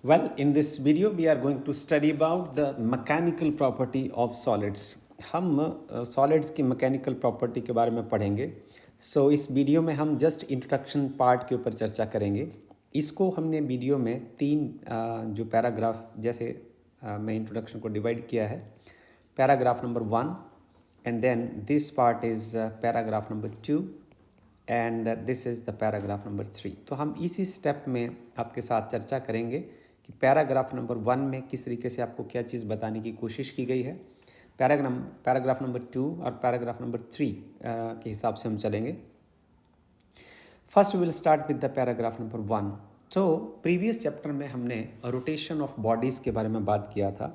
Well, in this video, we are going to study about the mechanical property of solids. हम solids की mechanical property के बारे में पढ़ेंगे. इस वीडियो में हम जस्ट इंट्रोडक्शन पार्ट के ऊपर चर्चा करेंगे. इसको हमने वीडियो में तीन जो पैराग्राफ जैसे मैं इंट्रोडक्शन को डिवाइड किया है. Paragraph number 1 and then this part is paragraph number 2 and this is the paragraph number 3. तो हम इसी स्टेप में आपके साथ चर्चा करेंगे कि पैराग्राफ नंबर 1 में किस तरीके से आपको क्या चीज़ बताने की कोशिश की गई है. पैराग्राफ नंबर 2 और पैराग्राफ नंबर 3 के हिसाब से हम चलेंगे. First we will start with the paragraph number 1. तो प्रीवियस चैप्टर में हमने रोटेशन ऑफ बॉडीज़ के बारे में बात किया था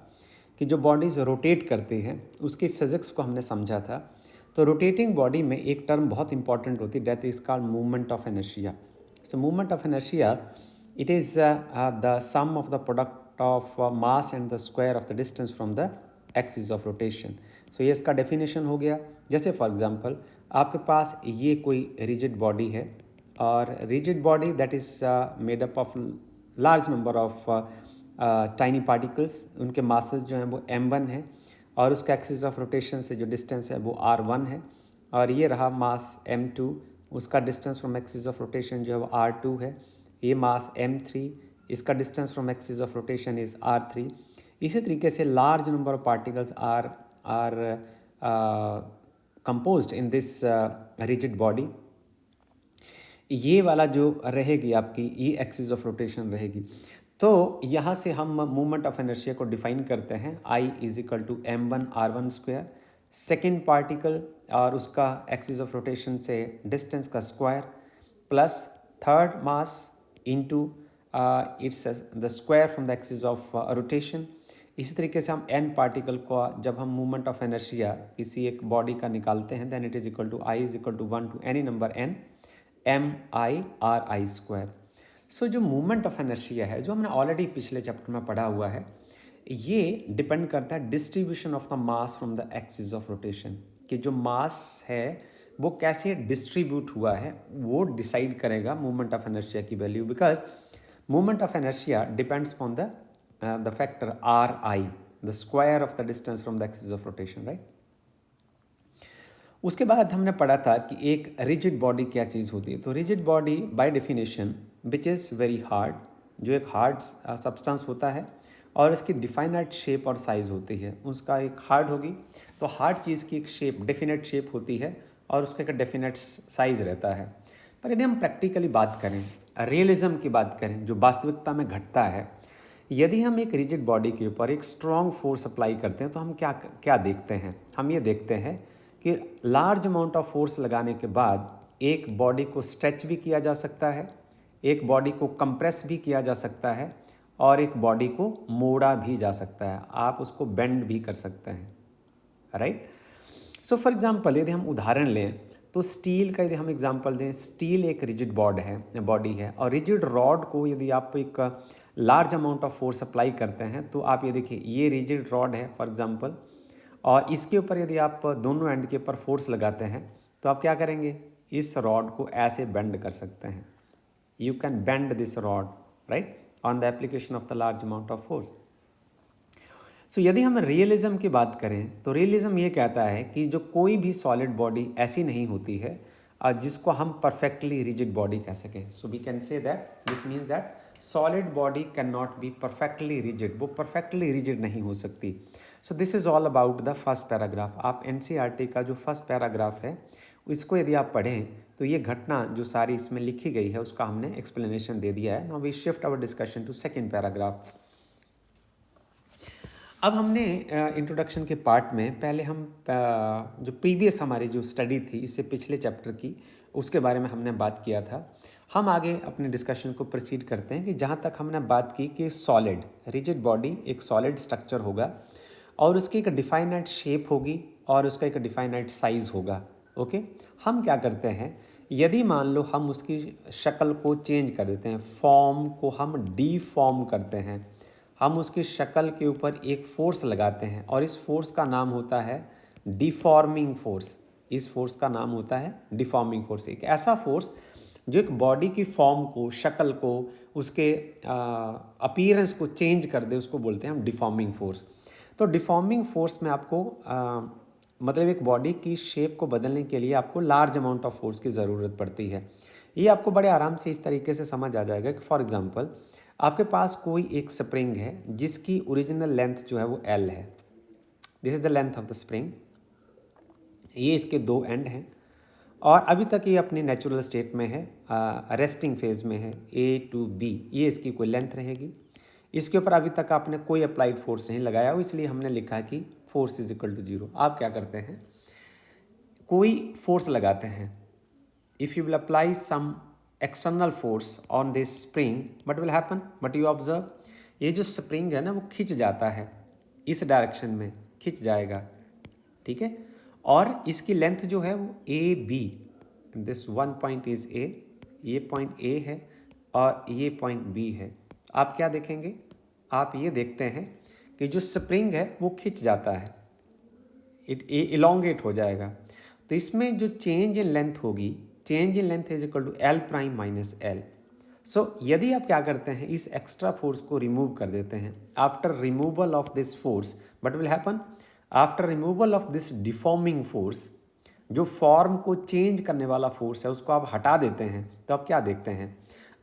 कि जो बॉडीज़ रोटेट करती हैं उसकी फिज़िक्स को हमने समझा था. तो रोटेटिंग बॉडी में एक टर्म बहुत इंपॉर्टेंट होती है, that is called movement of inertia. So movement of inertia it is the sum of the product of mass and the square of the distance from the axis of rotation. So ये इसका definition हो गया. जैसे for example आपके पास ये कोई rigid body है और rigid body that is made up of large number of tiny particles. उनके मासेस जो हैं वो m1 है और उसका एक्सिस ऑफ रोटेशन से जो डिस्टेंस है वो r1 है. और ये रहा मास m2, उसका distance from axis of rotation जो है वो r2 है. ये मास m3, इसका distance from axis of rotation is r3. इसी तरीके से large number of particles are composed in this rigid body. ये वाला जो रहेगी आपकी ये एक्सिस ऑफ रोटेशन रहेगी. तो यहाँ से हम मूवमेंट ऑफ इनर्शिया को डिफाइन करते हैं. I is equal to m1 r1 square. Second particle और उसका एक्सिस ऑफ रोटेशन से डिस्टेंस का square plus third mass into it's the square from the axis of rotation. इसी तरीके से हम n पार्टिकल को जब हम मूवमेंट ऑफ इनर्शिया किसी एक बॉडी का निकालते हैं then it is equal to I is equal to 1 to any number n mi/r/i square. So जो मूवमेंट ऑफ इनर्शिया है जो हमने ऑलरेडी पिछले चैप्टर में पढ़ा हुआ है, ये डिपेंड करता है distribution of the mass from the axis of rotation. कि जो मास है वो कैसे डिस्ट्रीब्यूट हुआ है वो डिसाइड करेगा मूवमेंट ऑफ इनर्शिया की value. Because movement of inertia depends on the factor r/i, the square of the distance from the axis of rotation, right. उसके बाद हमने पढ़ा था कि एक रिजिड बॉडी क्या चीज़ होती है. तो rigid body by definition which is very hard, जो एक हार्ड सब्सटेंस होता है और इसकी डिफाइनाइट शेप और साइज़ होती है. उसका एक हार्ड होगी तो हार्ड चीज़ की एक शेप डेफिनेट शेप होती है और उसका एक डेफिनेट साइज़ रहता है. पर यदि हम प्रैक्टिकली बात करें, रियलिज़म की बात करें जो वास्तविकता में घटता है, यदि हम एक रिजिड बॉडी के ऊपर एक स्ट्रॉन्ग फोर्स अप्लाई करते हैं तो हम क्या क्या देखते हैं. हम ये देखते हैं कि लार्ज अमाउंट ऑफ फोर्स लगाने के बाद एक बॉडी को स्ट्रेच भी किया जा सकता है, एक बॉडी को कंप्रेस भी किया जा सकता है और एक बॉडी को मोड़ा भी जा सकता है. आप उसको बेंड भी कर सकते हैं, राइट. सो फॉर एग्जांपल यदि हम उदाहरण लें तो स्टील का यदि हम एग्जांपल दें, स्टील एक रिजिड बॉडी है और रिजिड रॉड को यदि आप एक large amount of force apply करते हैं तो आप ये देखिए ये रिजिड रॉड है फॉर एग्जांपल, और इसके ऊपर यदि आप दोनों एंड के ऊपर फोर्स लगाते हैं तो आप क्या करेंगे, इस रॉड को ऐसे बेंड कर सकते हैं. You can bend this rod, right, on the application of the large amount of force. So यदि हम रियलिज़म की बात करें तो रियलिज़म ये कहता है कि जो कोई भी सॉलिड बॉडी ऐसी नहीं होती है जिसको हम परफेक्टली रिजिड बॉडी कह सकें. So we can say that this means that solid body can not be perfectly rigid, वो परफेक्टली रिजिड नहीं हो सकती. So this is all about the first paragraph. आप NCERT का जो फर्स्ट पैराग्राफ है इसको यदि आप पढ़ें तो ये घटना जो सारी इसमें लिखी गई है उसका हमने एक्सप्लेनेशन दे दिया है. Now we shift our discussion to second paragraph. अब हमने इंट्रोडक्शन के पार्ट में पहले हम जो प्रीवियस हमारी जो स्टडी थी इससे पिछले चैप्टर की उसके बारे में हमने बात किया था. हम आगे अपने डिस्कशन को प्रोसीड करते हैं कि जहाँ तक हमने बात की कि सॉलिड रिजिड बॉडी एक सॉलिड स्ट्रक्चर होगा और उसकी एक डिफाइनाइट शेप होगी और उसका एक डिफाइनाइट साइज़ होगा. ओके, हम क्या करते हैं, यदि मान लो हम उसकी शक्ल को चेंज कर देते हैं, फॉर्म को हम डीफॉर्म करते हैं, हम उसकी शक्ल के ऊपर एक फोर्स लगाते हैं और इस फोर्स का नाम होता है डिफॉर्मिंग फोर्स. इस फोर्स का नाम होता है डिफॉर्मिंग फोर्स. एक ऐसा फोर्स जो एक बॉडी की फॉर्म को, शक्ल को, उसके अपीयरेंस को चेंज कर दे, उसको बोलते हैं हम डिफॉर्मिंग फोर्स। तो डिफॉर्मिंग फोर्स में आपको मतलब एक बॉडी की शेप को बदलने के लिए आपको लार्ज अमाउंट ऑफ फोर्स की ज़रूरत पड़ती है। ये आपको बड़े आराम से इस तरीके से समझ आ जाएगा कि फॉर एग्जांपल आपके पास कोई एक स्प्रिंग है जिसकी ओरिजिनल लेंथ जो है वो L है। This is the length of the spring. ये इसके दो एंड हैं और अभी तक ये अपनी नेचुरल स्टेट में है, रेस्टिंग फेज में है, A to B ये इसकी कोई लेंथ रहेगी। इसके ऊपर अभी तक आपने कोई अप्लाइड फोर्स नहीं लगाया हो, इसलिए हमने लिखा है कि फोर्स इज इक्वल टू 0। आप क्या करते हैं, कोई फोर्स लगाते हैं। If you will apply some external force on this spring, what will happen, but you observe, ये जो स्प्रिंग है ना वो खिंच जाता है, इस डायरेक्शन में खिंच जाएगा, ठीक है। और इसकी लेंथ जो है वो AB, this one point is A, ये पॉइंट A है और ये पॉइंट B है। आप क्या देखेंगे, आप ये देखते हैं कि जो स्प्रिंग है वो खिंच जाता है, इट इलोंगेट हो जाएगा। तो इसमें जो चेंज इन लेंथ होगी, change in length is equal to L prime minus L। सो यदि आप क्या करते हैं, इस एक्स्ट्रा फोर्स को रिमूव कर देते हैं, after removal of this force what will happen, after removal of this deforming force, जो फॉर्म को चेंज करने वाला फोर्स है उसको आप हटा देते हैं, तो आप क्या देखते हैं,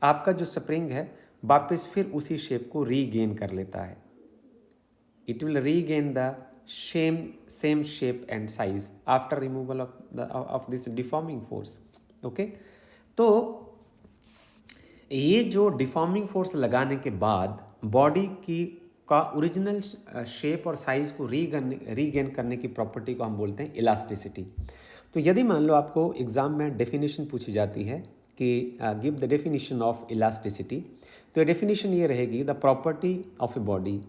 आपका जो स्प्रिंग है वापस फिर उसी शेप को रीगेन कर लेता है। It will regain the same shape and size after removal of this deforming force. Okay, तो ये जो डिफॉर्मिंग फोर्स लगाने के बाद बॉडी की का ओरिजिनल शेप और साइज को रीगेन करने की प्रॉपर्टी को हम बोलते हैं इलास्टिसिटी। तो यदि मान लो आपको एग्जाम में डेफिनेशन पूछी जाती है कि give the definition of elasticity, तो डेफिनेशन ये रहेगी, the property of a body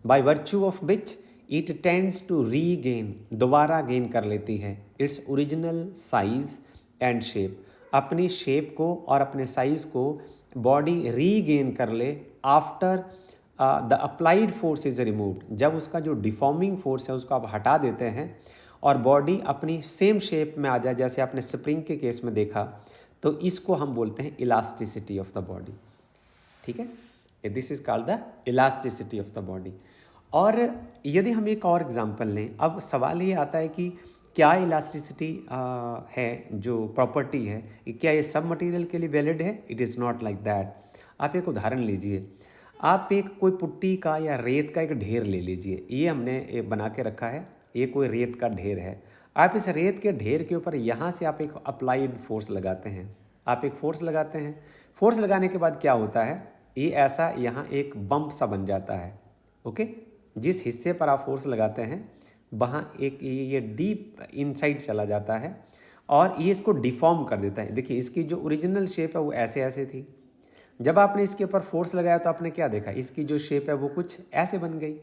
by virtue of which it tends to regain, दोबारा गेन कर लेती है, its original size and shape, अपनी शेप को और अपने साइज को बॉडी रीगेन कर ले after the applied force is removed, जब उसका जो डिफॉर्मिंग फोर्स है उसको आप हटा देते हैं और बॉडी अपनी सेम शेप में आ जाए, जैसे आपने स्प्रिंग के केस में देखा, तो इसको हम बोलते हैं इलास्टिसिटी ऑफ द बॉडी, ठीक है। This is called the elasticity of the body. और यदि हम एक और एग्जांपल लें, अब सवाल ये आता है कि क्या इलास्टिसिटी है जो प्रॉपर्टी है, क्या ये सब मटेरियल के लिए वैलिड है? It is not like that. आप एक उदाहरण लीजिए, आप एक कोई पुट्टी का या रेत का एक ढेर ले लीजिए, ये हमने बना के रखा है, ये कोई रेत का ढेर है। आप इस रेत के ढेर के ऊपर यहाँ से आप एक अप्लाइड फोर्स लगाते हैं, आप एक फोर्स लगाते हैं, फोर्स लगाने के बाद क्या होता है, ये ऐसा यहाँ एक बम्प सा बन जाता है, ओके। जिस हिस्से पर आप फोर्स लगाते हैं वहाँ एक ये डीप इनसाइड चला जाता है और ये इसको डिफॉर्म कर देता है। देखिए इसकी जो ओरिजिनल शेप है वो ऐसे ऐसे थी, जब आपने इसके ऊपर फोर्स लगाया तो आपने क्या देखा, इसकी जो शेप है वो कुछ ऐसे बन गई,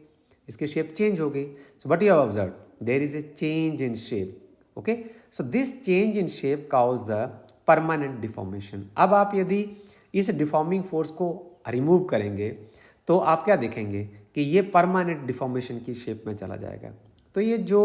इसकी शेप चेंज हो गई। So but you have observe there is a change in shape, okay. So this change in shape cause the permanent deformation. अब आप यदि इस डिफॉर्मिंग फोर्स को रिमूव करेंगे तो आप क्या देखेंगे कि ये परमानेंट डिफॉर्मेशन की शेप में चला जाएगा। तो ये जो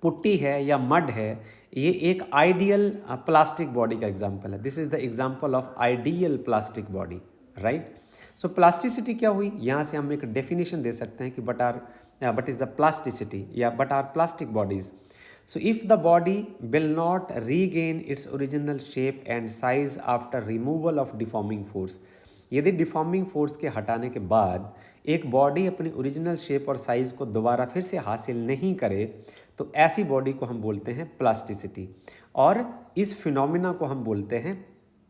पुट्टी है या मड है, ये एक आइडियल प्लास्टिक बॉडी का एग्जाम्पल है। This is the example of ideal plastic body, right. So plasticity क्या हुई, यहाँ से हम एक डेफिनेशन दे सकते हैं कि बट इज द प्लास्टिसिटी या but are plastic bodies. So if the body will not regain its original shape and size after removal of deforming force, यदि डिफॉर्मिंग फोर्स के हटाने के बाद एक बॉडी अपनी ओरिजिनल शेप और साइज को दोबारा फिर से हासिल नहीं करे, तो ऐसी बॉडी को हम बोलते हैं प्लास्टिसिटी, और इस फिनोमिना को हम बोलते हैं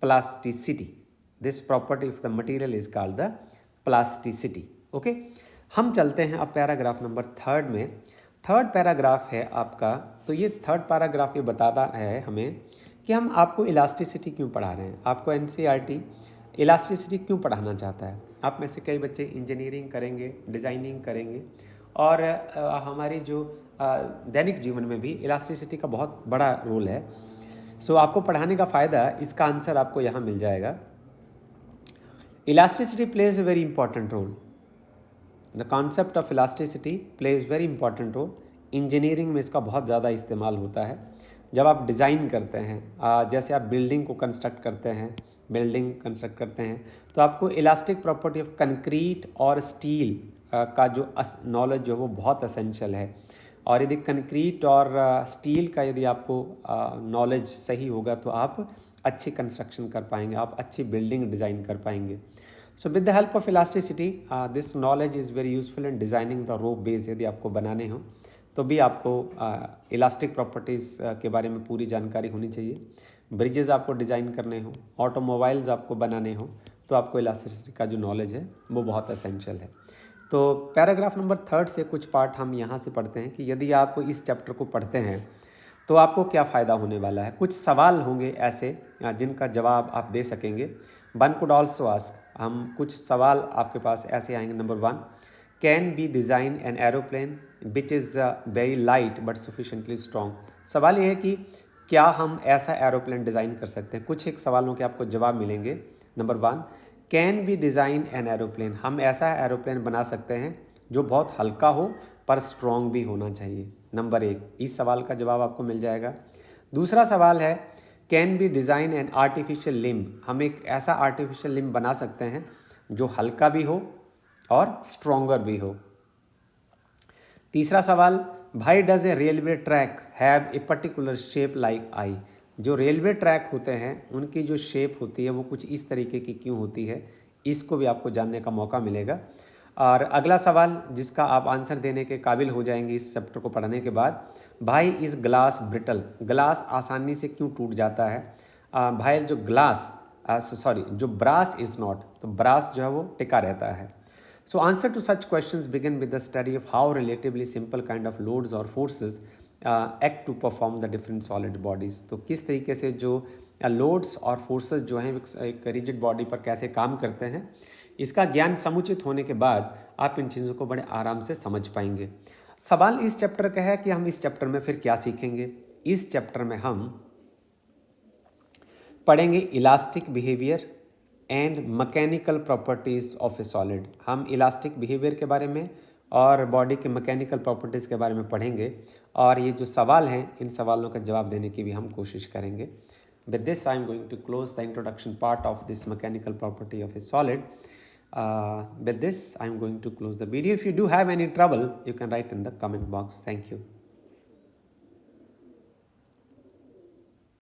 plasticity. This property of the material is called the plasticity, okay. हम चलते हैं अब पैराग्राफ नंबर 3 में। थर्ड पैराग्राफ है आपका, तो ये थर्ड पैराग्राफ ये बताता है हमें कि हम आपको इलास्टिसिटी क्यों पढ़ा रहे हैं, आपको एनसीईआरटी इलास्टिसिटी क्यों पढ़ाना चाहता है। आप में से कई बच्चे इंजीनियरिंग करेंगे, डिज़ाइनिंग करेंगे, और हमारी जो दैनिक जीवन में भी इलास्टिसिटी का बहुत बड़ा रोल है। सो आपको पढ़ाने का फ़ायदा, इसका आंसर आपको यहाँ मिल जाएगा। Elasticity plays a very important role, the concept of elasticity plays very important role. Engineering में इसका बहुत ज़्यादा इस्तेमाल होता है, जब आप डिज़ाइन करते हैं, जैसे आप बिल्डिंग कंस्ट्रक्ट करते हैं तो आपको इलास्टिक प्रॉपर्टी ऑफ कंक्रीट और स्टील का जो नॉलेज जो है वो बहुत असेंशियल है। और यदि कंक्रीट और स्टील का यदि आपको नॉलेज सही होगा तो आप अच्छी कंस्ट्रक्शन कर पाएंगे, आप अच्छी बिल्डिंग डिज़ाइन कर पाएंगे। So with the help of elasticity this knowledge is very useful in designing the rope base. यदि आपको बनाने हो तो भी आपको इलास्टिक प्रॉपर्टीज़ के बारे में पूरी जानकारी होनी चाहिए। ब्रिजेज़ आपको डिज़ाइन करने हो, ऑटोमोबाइल्स आपको बनाने हो, तो आपको इलास्टिसिटी का जो नॉलेज है वो बहुत एसेंशियल है। तो पैराग्राफ नंबर 3 से कुछ पार्ट हम यहाँ से पढ़ते हैं कि यदि आप इस चैप्टर को पढ़ते हैं तो आपको क्या फ़ायदा होने वाला है। कुछ सवाल होंगे ऐसे जिनका जवाब आप दे सकेंगे। वन कुड ऑल्सो आस्क, हम कुछ सवाल आपके पास ऐसे आएंगे। Number 1, can be design an aeroplane which is very light but sufficiently strong. सवाल ये है कि क्या हम ऐसा एरोप्लेन डिज़ाइन कर सकते हैं। कुछ एक सवालों के आपको जवाब मिलेंगे। Number 1, can be design an aeroplane, हम ऐसा एरोप्लेन बना सकते हैं जो बहुत हल्का हो पर स्ट्रॉन्ग भी होना चाहिए। नंबर 1, इस सवाल का जवाब आपको मिल जाएगा। दूसरा सवाल है can be design an artificial limb, हम एक ऐसा आर्टिफिशियल लिम्ब बना सकते हैं जो हल्का भी हो और स्ट्रॉन्गर भी हो। तीसरा सवाल, why does a railway track have a particular shape like I, जो रेलवे ट्रैक होते हैं उनकी जो शेप होती है वो कुछ इस तरीके की क्यों होती है, इसको भी आपको जानने का मौका मिलेगा। और अगला सवाल जिसका आप आंसर देने के काबिल हो जाएंगे इस चैप्टर को पढ़ने के बाद, भाई इस ग्लास ब्रिटल, ग्लास आसानी से क्यों टूट जाता है। भाई जो ग्लास जो ब्रास इज़ नॉट, तो ब्रास जो है वो टिका रहता है। So answer to such questions begin with the study of how relatively simple kind of loads or forces act to perform the different solid bodies। तो किस तरीके से जो लोड्स और फोर्सेस जो हैं एक रिजिड बॉडी पर कैसे काम करते हैं, इसका ज्ञान समुचित होने के बाद आप इन चीज़ों को बड़े आराम से समझ पाएंगे। सवाल इस चैप्टर का है कि हम इस चैप्टर में फिर क्या सीखेंगे। इस चैप्टर में हम पढ़ेंगे elastic behaviour and mechanical properties of a solid. हम इलास्टिक बिहेवियर के बारे में और बॉडी के मैकेनिकल प्रॉपर्टीज़ के बारे में पढ़ेंगे और ये जो सवाल हैं इन सवालों का जवाब देने की भी हम कोशिश करेंगे। With this I am going to close the introduction part of this mechanical property of a solid. With this I am going to close the video. If you do have any trouble you can write in the comment box. Thank you.